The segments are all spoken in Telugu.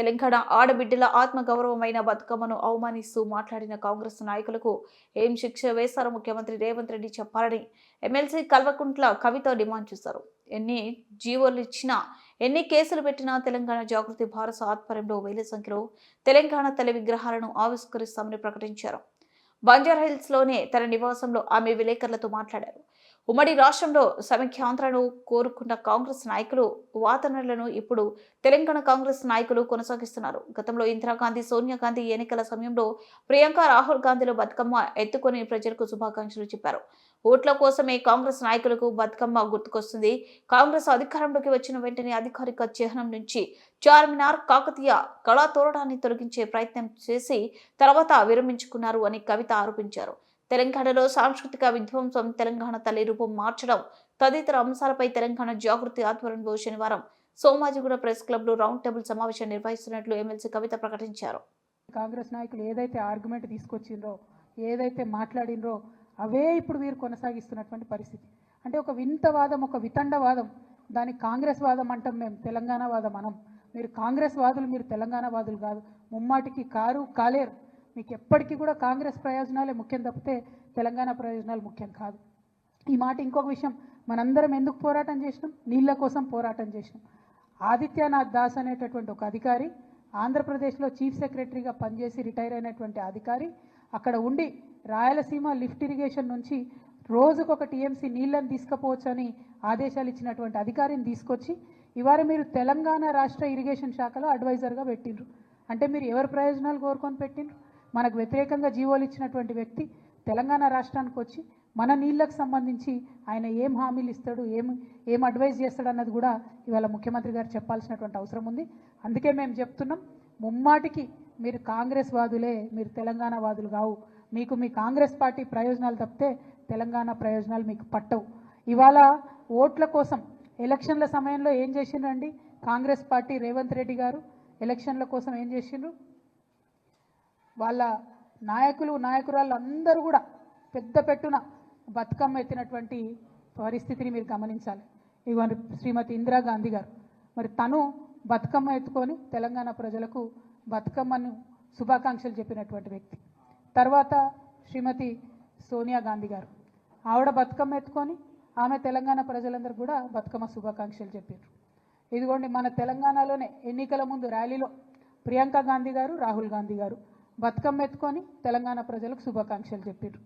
తెలంగాణ ఆడబిడ్డల ఆత్మగౌరవమైన బతుకమ్మను అవమానిస్తూ మాట్లాడిన కాంగ్రెస్ నాయకులకు ఏం శిక్ష వేస్తారో ముఖ్యమంత్రి రేవంత్ రెడ్డి చెప్పాలని ఎమ్మెల్సీ కల్వకుంట్ల కవిత డిమాండ్ చేశారు. ఎన్ని జీవోలు ఇచ్చినా, ఎన్ని కేసులు పెట్టినా తెలంగాణ జాగృతి భారత ఆధ్వర్యంలో వేల సంఖ్యలో తెలంగాణ తల్లి విగ్రహాలను ఆవిష్కరిస్తామని ప్రకటించారు. బంజారాహిల్స్ లోనే తన నివాసంలో ఆమె విలేకరులతో మాట్లాడారు. ఉమ్మడి రాష్ట్రంలో సమైక్యాంధ్రను కోరుకున్న కాంగ్రెస్ నాయకులు వాదనలను ఇప్పుడు తెలంగాణ కాంగ్రెస్ నాయకులు కొనసాగిస్తున్నారు. గతంలో ఇందిరాగాంధీ, సోనియా గాంధీ ఎన్నికల సమయంలో ప్రియాంక, రాహుల్ గాంధీలు బతుకమ్మ ఎత్తుకొని ప్రజలకు శుభాకాంక్షలు చెప్పారు. ఓట్ల కోసమే కాంగ్రెస్ నాయకులకు బతుకమ్మ గుర్తుకొస్తుంది. కాంగ్రెస్ అధికారంలోకి వచ్చిన వెంటనే అధికారిక చిహ్నం నుంచి చార్మినార్, కాకతీయ కళాతోరణాన్ని తొలగించే ప్రయత్నం చేసి తర్వాత విరమించుకున్నారు అని కవిత ఆరోపించారు. తెలంగాణలో సాంస్కృతిక విధ్వంసం, తెలంగాణ తల్లి రూపం మార్చడం తదితర అంశాలపై తెలంగాణ జాగృతి ఆధ్వర్యంలో శనివారం సోమాజిగూడ ప్రెస్ క్లబ్ లో రౌండ్ టేబుల్ సమావేశం నిర్వహిస్తున్నట్లు ఎమ్మెల్సీ కవిత ప్రకటించారు. కాంగ్రెస్ నాయకులు ఏదైతే ఆర్గ్యుమెంట్ తీసుకొచ్చిండ్రో, ఏదైతే మాట్లాడినరో అవే ఇప్పుడు వీరు కొనసాగిస్తున్నటువంటి పరిస్థితి. అంటే ఒక వింతవాదం, ఒక వితండవాదం, దానికి కాంగ్రెస్ వాదం అంటాం మేము, తెలంగాణ వాదం అనం. మీరు కాంగ్రెస్ వాదులు, మీరు తెలంగాణ వాదులు కాదు. ముమ్మాటికి కాలేరు. మీకు ఎప్పటికీ కూడా కాంగ్రెస్ ప్రయోజనాలే ముఖ్యం తప్పితే తెలంగాణ ప్రయోజనాలు ముఖ్యం కాదు. ఈ మాట ఇంకొక విషయం, మనందరం ఎందుకు పోరాటం చేసినాం? నీళ్ళ కోసం పోరాటం చేసినాం. ఆదిత్యనాథ్ దాస్ అనేటటువంటి ఒక అధికారి, ఆంధ్రప్రదేశ్లో చీఫ్ సెక్రటరీగా పనిచేసి రిటైర్ అయినటువంటి అధికారి, అక్కడ ఉండి రాయలసీమ లిఫ్ట్ ఇరిగేషన్ నుంచి రోజుకొక టీఎంసీ నీళ్ళని తీసుకుపోవచ్చని ఆదేశాలు ఇచ్చినటువంటి అధికారిని తీసుకొచ్చి ఇవాళ మీరు తెలంగాణ రాష్ట్ర ఇరిగేషన్ శాఖలో అడ్వైజర్గా పెట్టిండ్రు. అంటే మీరు ఎవరి ప్రయోజనాలు కోరుకొని పెట్టిండ్రు? మనకు వ్యతిరేకంగా జీవోలు ఇచ్చినటువంటి వ్యక్తి తెలంగాణ రాష్ట్రానికి వచ్చి మన నీళ్ళకు సంబంధించి ఆయన ఏం హామీలు ఇస్తాడు, ఏం అడ్వైజ్ చేస్తాడు అన్నది కూడా ఇవాళ ముఖ్యమంత్రి గారు చెప్పాల్సినటువంటి అవసరం ఉంది. అందుకే మేము చెప్తున్నాం, ముమ్మాటికి మీరు కాంగ్రెస్ వాదులే, మీరు తెలంగాణ వాదులు కావు. మీకు మీ కాంగ్రెస్ పార్టీ ప్రయోజనాలు తప్పితే తెలంగాణ ప్రయోజనాలు మీకు పట్టవు. ఇవాళ ఓట్ల కోసం ఎలక్షన్ల సమయంలో ఏం చేసిండ్రండి కాంగ్రెస్ పార్టీ? రేవంత్ రెడ్డి గారు ఎలక్షన్ల కోసం ఏం చేసిండ్రు? వాళ్ళ నాయకురాళ్ళు అందరూ కూడా పెద్ద పెట్టున బతుకమ్మ ఎత్తినటువంటి పరిస్థితిని మీరు గమనించాలి. ఇవన్నీ శ్రీమతి ఇందిరాగాంధీ గారు, మరి తను బతుకమ్మ ఎత్తుకొని తెలంగాణ ప్రజలకు బతుకమ్మను శుభాకాంక్షలు చెప్పినటువంటి వ్యక్తి. తర్వాత శ్రీమతి సోనియా గాంధీ గారు, ఆవిడ బతుకమ్మ ఎత్తుకొని ఆమె తెలంగాణ ప్రజలందరూ కూడా బతుకమ్మ శుభాకాంక్షలు చెప్పారు. ఇదిగోండి మన తెలంగాణలోనే ఎన్నికల ముందు ర్యాలీలో ప్రియాంక గాంధీ గారు, రాహుల్ గాంధీ గారు బతుకమ్మ ఎత్తుకొని తెలంగాణ ప్రజలకు శుభాకాంక్షలు చెప్పారు.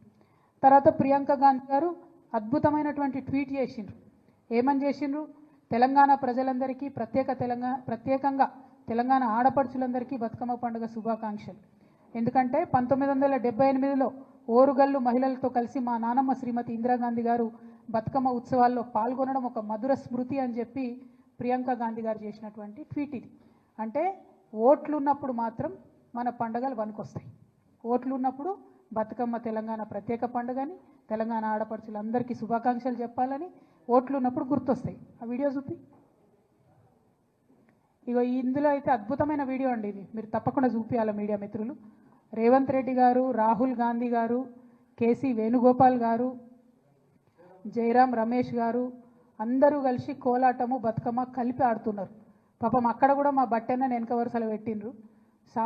తర్వాత ప్రియాంక గాంధీ గారు అద్భుతమైనటువంటి ట్వీట్ చేసిండ్రు. ఏమని చేసిండ్రు? తెలంగాణ ప్రజలందరికీ ప్రత్యేకంగా తెలంగాణ ఆడపడుచులందరికీ బతుకమ్మ పండుగ శుభాకాంక్షలు. ఎందుకంటే 1978లో ఓరుగల్లు మహిళలతో కలిసి మా నానమ్మ శ్రీమతి ఇందిరాగాంధీ గారు బతుకమ్మ ఉత్సవాల్లో పాల్గొనడం ఒక మధుర స్మృతి అని చెప్పి ప్రియాంక గాంధీ గారు చేసినటువంటి ట్వీట్ ఇది. అంటే ఓట్లు ఉన్నప్పుడు మాత్రం మన పండుగలు వనుకొస్తాయి. ఓట్లు ఉన్నప్పుడు బతుకమ్మ తెలంగాణ ప్రత్యేక పండుగని, తెలంగాణ ఆడపడుచులందరికీ శుభాకాంక్షలు చెప్పాలని ఓట్లు ఉన్నప్పుడు గుర్తొస్తాయి. ఆ వీడియో చూపి. ఇగో ఇందులో అయితే అద్భుతమైన వీడియో అండి ఇది, మీరు తప్పకుండా చూపించాలి మీడియా మిత్రులు. రేవంత్ రెడ్డి గారు, రాహుల్ గాంధీ గారు, కేసీ వేణుగోపాల్ గారు, జయరాం రమేష్ గారు అందరూ కలిసి కోలాటము బతుకమ్మ కలిపి ఆడుతున్నారు. పాపం అక్కడ కూడా మా బట్టెన్న వెనక వరుసలు పెట్టిండ్రు.